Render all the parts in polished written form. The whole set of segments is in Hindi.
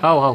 हाँ हाँ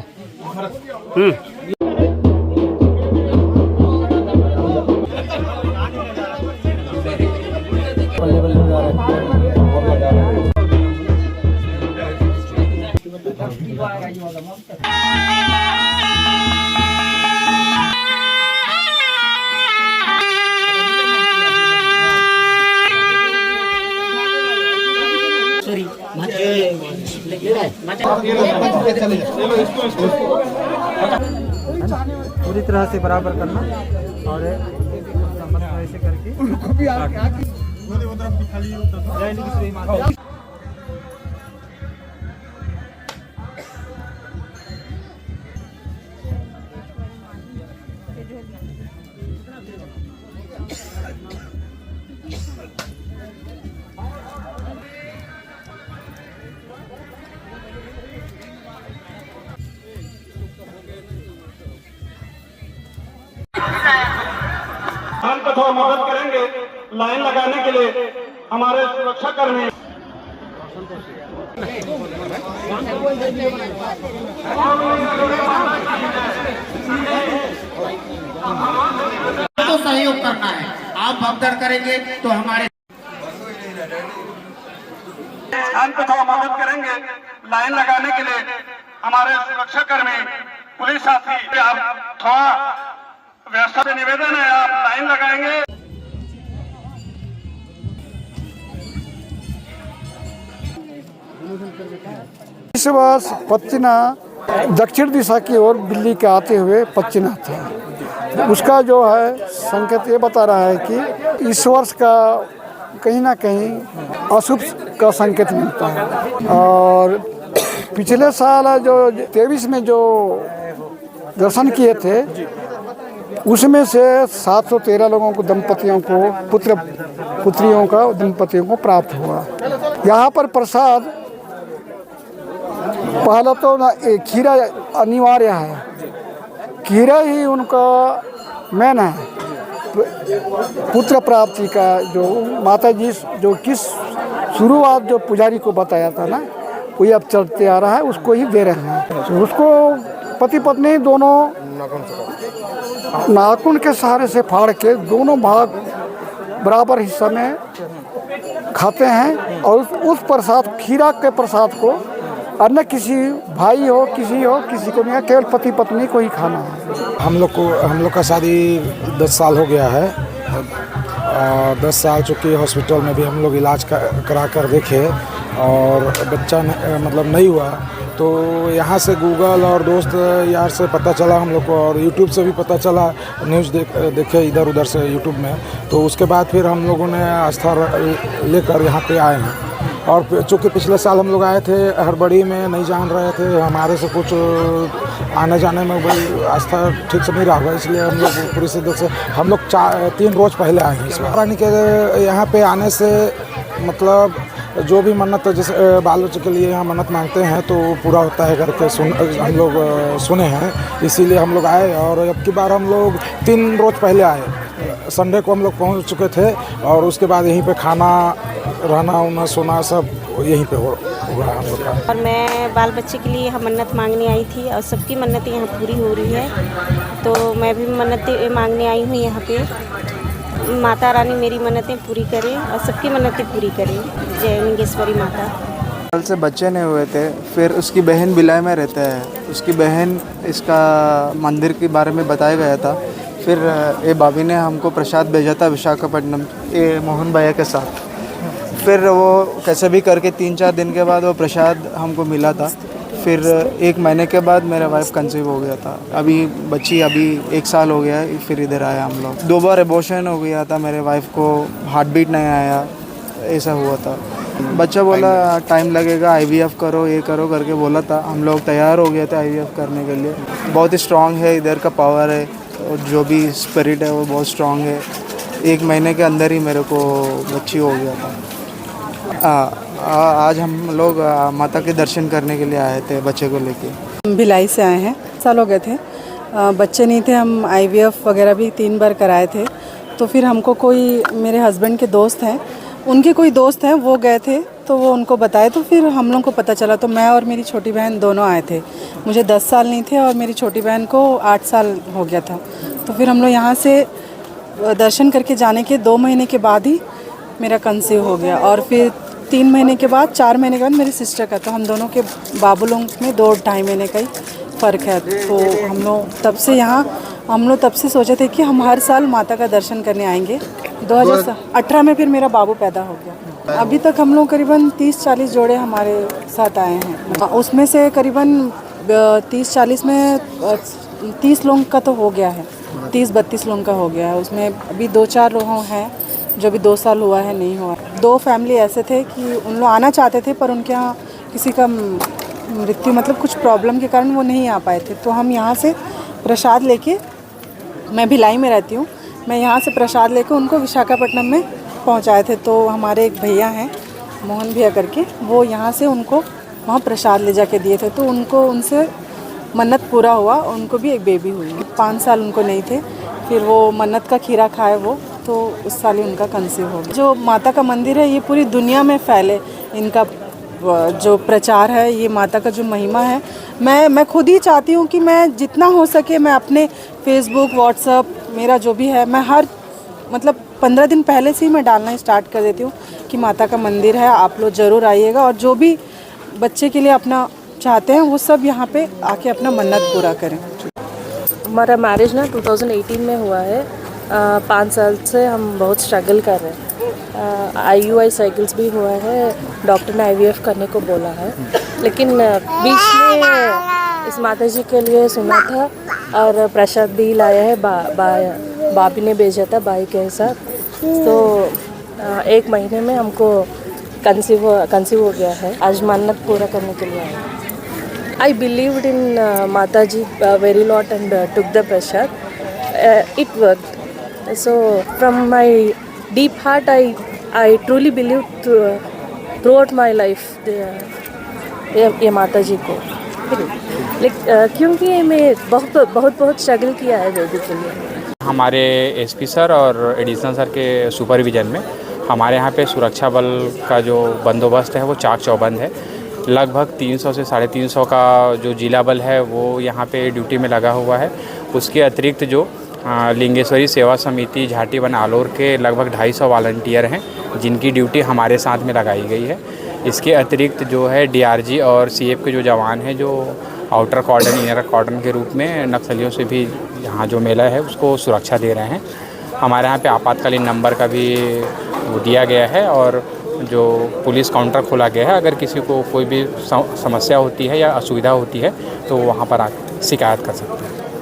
पूरी तरह से बराबर करना और ऐसे करके हम तो थोड़ा मदद करेंगे लाइन लगाने के लिए हमारे सुरक्षा कर्मी। तो सहयोग करना है, आप भगदड़ करेंगे तो हमारे हम तो थोड़ा मदद करेंगे लाइन लगाने के लिए हमारे सुरक्षा कर्मी पुलिस साथी। आप थोड़ा व्यवस्था से निवेदन है, आप लाइन लगाएंगे। इस वर्ष पच्चीना दक्षिण दिशा की ओर बिल्ली के आते हुए पच्चीना थे। उसका जो है संकेत ये बता रहा है कि इस वर्ष का कहीं ना कहीं अशुभ का संकेत मिलता है। और पिछले साल जो 23 में जो दर्शन किए थे उसमें से 713 लोगों को दंपतियों को पुत्रियों का दंपतियों को प्राप्त हुआ। यहाँ पर प्रसाद पहला तो ना खीरा अनिवार्य है, खीरा ही उनका मेन है पुत्र प्राप्ति का। जो माता जी जो किस शुरुआत जो पुजारी को बताया था ना वही अब चलते आ रहा है, उसको ही दे रहे हैं। तो उसको पति पत्नी दोनों नाखून के सहारे से फाड़ के दोनों भाग बराबर हिस्सा में खाते हैं। और उस प्रसाद खीरा के प्रसाद को अन्य किसी भाई हो किसी को नहीं, केवल पति पत्नी को ही खाना है। हम लोग का शादी 10 साल हो गया है। 10 साल चुके हॉस्पिटल में भी हम लोग इलाज करा कर देखे और बच्चा मतलब नहीं हुआ। तो यहाँ से गूगल और दोस्त यार से पता चला हम लोग को, और यूट्यूब से भी पता चला, न्यूज़ देखे इधर उधर से यूट्यूब में। तो उसके बाद फिर हम लोगों ने आस्था लेकर यहाँ पे आए हैं। और चूँकि पिछले साल हम लोग आए थे हड़बड़ी में, नहीं जान रहे थे, हमारे से कुछ आने जाने में वही आस्था ठीक से नहीं रहा हुआ, इसलिए हम लोग पूरी सिद्ध से हम लोग 3 रोज़ पहले आए हैं। इस बार रानी के यहाँ पे आने से मतलब जो भी मन्नत जैसे बाल बच्चे के लिए यहाँ मन्नत मांगते हैं तो पूरा होता है करके हम लोग सुने हैं, इसीलिए हम लोग आए। और अब की बार हम लोग 3 रोज़ पहले आए, संडे को हम लोग पहुँच चुके थे। और उसके बाद यहीं पे खाना रहना उना सोना सब यहीं पे हो रहा हम लोग का। और मैं बाल बच्चे के लिए यहाँ मन्नत मांगने आई थी और सबकी मन्नतें यहाँ पूरी हो रही है। तो मैं भी मन्नतें मांगने आई हूँ यहाँ पे। माता रानी मेरी मन्नतें पूरी करें और सबकी मन्नतें पूरी करें। जय लिंगेश्वरी माता। कल से बच्चे नहीं हुए थे, फिर उसकी बहन भिलाई में रहता है, उसकी बहन इसका मंदिर के बारे में बताया गया था। फिर ये भाभी ने हमको प्रसाद भेजा था विशाखापट्टनम ये मोहन भैया के साथ। फिर वो कैसे भी करके 3-4 दिन के बाद वो प्रसाद हमको मिला था। फिर 1 महीने के बाद मेरा वाइफ कंसीव हो गया था। अभी 1 साल हो गया है। फिर इधर आया हम लोग। 2 बार एबॉर्शन हो गया था, मेरे वाइफ को हार्ट बीट नहीं आया, ऐसा हुआ था। बच्चा बोला टाइम लगेगा, IVF करो ये करो करके बोला था। हम लोग तैयार हो गए थे IVF करने के लिए। बहुत ही स्ट्रॉन्ग है इधर का पावर है, और जो भी स्पिरिट है वो बहुत स्ट्रॉन्ग है। 1 महीने के अंदर ही मेरे को बच्ची हो गया था। आज हम लोग माता के दर्शन करने के लिए आए थे बच्चे को लेके। भिलाई से आए हैं, साल हो गए थे, बच्चे नहीं थे। हम IVF वगैरह भी 3 बार कराए थे। तो फिर हमको कोई मेरे हस्बैंड के दोस्त हैं, उनके कोई दोस्त हैं वो गए थे तो वो उनको बताए, तो फिर हम लोग को पता चला। तो मैं और मेरी छोटी बहन दोनों आए थे। मुझे 10 साल नहीं थे और मेरी छोटी बहन को 8 साल हो गया था। तो फिर हम लोग यहाँ से दर्शन करके जाने के 2 महीने के बाद ही मेरा कंसीव हो गया, और फिर 3 महीने के बाद 4 महीने के बाद मेरी सिस्टर का। तो हम दोनों के बाबू लोग में 2-2.5 महीने का ही फ़र्क है। तो हम लोग तब से सोचे थे कि हम हर साल माता का दर्शन करने आएंगे। 2018 में फिर मेरा बाबू पैदा हो गया। अभी तक हम लोग करीबन 30-40 जोड़े हमारे साथ आए हैं। उसमें से करीबन 30-40 में 30 लोगों का तो हो गया है, 30-32 लोगों का हो गया है। उसमें अभी 2-4 लोग हैं जो भी 2 साल हुआ है नहीं हुआ। 2 फैमिली ऐसे थे कि उन लोग आना चाहते थे पर उनके यहाँ किसी का मृत्यु मतलब कुछ प्रॉब्लम के कारण वो नहीं आ पाए थे। तो हम यहाँ से प्रसाद लेके, मैं भिलाई में रहती हूँ, मैं यहाँ से प्रसाद लेके उनको विशाखापट्टनम में पहुँचाए थे। तो हमारे एक भैया हैं मोहन भैया करके, वो यहाँ से उनको वहाँ प्रसाद ले जाके दिए थे। तो उनको उनसे मन्नत पूरा हुआ, उनको भी एक बेबी हुई। 5 साल उनको नहीं थे, फिर वो मन्नत का खीरा खाए वो, तो उस साल ही उनका कंसीव हो गया। जो माता का मंदिर है ये पूरी दुनिया में फैले, इनका जो प्रचार है, ये माता का जो महिमा है, मैं खुद ही चाहती हूँ कि मैं जितना हो सके मैं अपने फेसबुक व्हाट्सअप मेरा जो भी है, मैं हर मतलब 15 दिन पहले से ही मैं डालना स्टार्ट कर देती हूँ कि माता का मंदिर है, आप लोग ज़रूर आइएगा। और जो भी बच्चे के लिए अपना चाहते हैं वो सब यहाँ पे आके अपना मन्नत पूरा करें। हमारा मैरिज ना 2018 में हुआ है। 5 साल से हम बहुत स्ट्रगल कर रहे हैं। IUI साइकिल्स भी हुआ है, डॉक्टर ने IVF करने को बोला है, लेकिन बीच में इस माता जी के लिए सुना था और प्रसाद भी लाया है, बाबी ने भेजा था बाई के साथ। तो 1 महीने में हमको कंसीव हो गया है। आज मन्नत पूरा करने के लिए आया। I believed in Mataji very lot and took the prasad. It worked. So from my deep heart, I truly believed throughout my life ये माताजी को, क्योंकि मैं बहुत स्ट्रगल किया है बेबी के लिए। हमारे SP सर और एडिशनल सर के सुपरविजन में हमारे यहाँ पे सुरक्षा बल का जो बंदोबस्त है वो चाक चौबंद है। लगभग 300 से 350 का जो जिला बल है वो यहाँ पे ड्यूटी में लगा हुआ है। उसके अतिरिक्त जो लिंगेश्वरी सेवा समिति झाटीवन आलोर के लगभग 250 वॉलंटियर हैं जिनकी ड्यूटी हमारे साथ में लगाई गई है। इसके अतिरिक्त जो है DRG और CF के जो जवान हैं जो आउटर कॉर्डन इनर कॉर्डन के रूप में नक्सलियों से भी यहाँ जो मेला है उसको सुरक्षा दे रहे हैं। हमारे यहाँ पे आपातकालीन नंबर का भी वो दिया गया है और जो पुलिस काउंटर खोला गया है। अगर किसी को कोई भी समस्या होती है या असुविधा होती है तो वहाँ पर शिकायत कर सकते हैं।